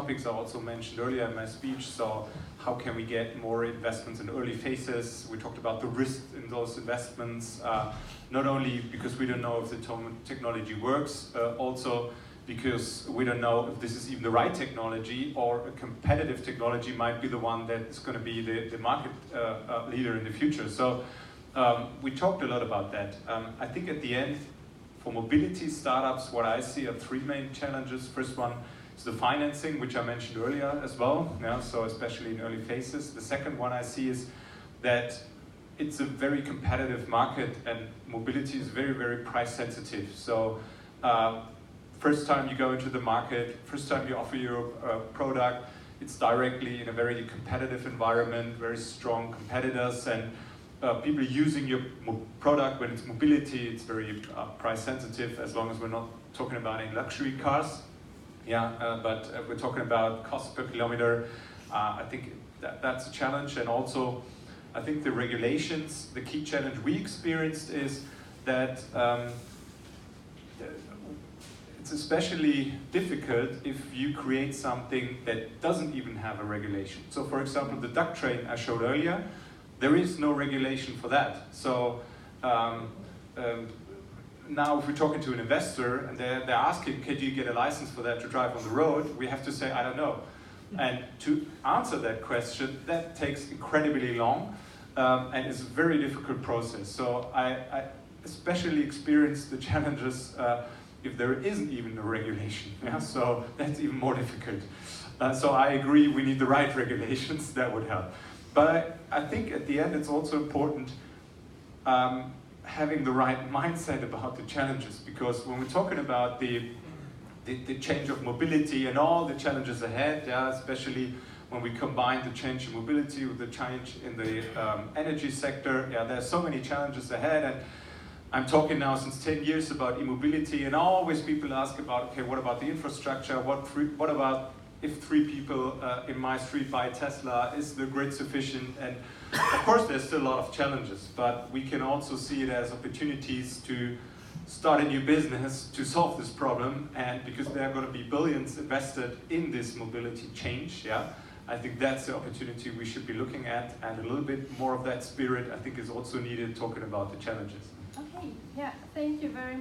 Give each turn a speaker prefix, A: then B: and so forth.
A: topics I also mentioned earlier in my speech. So how can we get more investments in early phases? We talked about the risk in those investments, not only because we don't know if the technology works, also because we don't know if this is even the right technology, or a competitive technology might be the one that is going to be the market leader in the future. So we talked a lot about that. I think at the end, for mobility startups, what I see are three main challenges. First one is the financing, which I mentioned earlier as well, yeah, so especially in early phases. The second one I see is that it's a very competitive market, and mobility is very, very price sensitive. So first time you go into the market, first time you offer your product, it's directly in a very competitive environment, very strong competitors, and people using your product. When it's mobility, it's very price sensitive, as long as we're not talking about any luxury cars. Yeah, but we're talking about cost per kilometer. I think that's a challenge, and also I think the regulations, the key challenge we experienced is that it's especially difficult if you create something that doesn't even have a regulation. So for example, the duck train I showed earlier, there is no regulation for that. So now if we're talking to an investor and they're asking, can you get a license for that to drive on the road? We have to say, I don't know. And to answer that question, that takes incredibly long, and it's a very difficult process. So I especially experienced the challenges if there isn't even a regulation. Yeah? So that's even more difficult. So I agree, we need the right regulations, that would help. But I think at the end it's also important having the right mindset about the challenges, because when we're talking about the change of mobility and all the challenges ahead, yeah, especially when we combine the change in mobility with the change in the energy sector, yeah, there's so many challenges ahead. And I'm talking now since 10 years about e-mobility, and always people ask about, okay, what about the infrastructure? What about if 3 people in my street buy a Tesla? Is the grid sufficient? And of course there's still a lot of challenges, but we can also see it as opportunities to start a new business to solve this problem, and because there are going to be billions invested in this mobility change, yeah, I think that's the opportunity we should be looking at, and a little bit more of that spirit I think is also needed talking about the challenges.
B: Okay, yeah, thank you very much.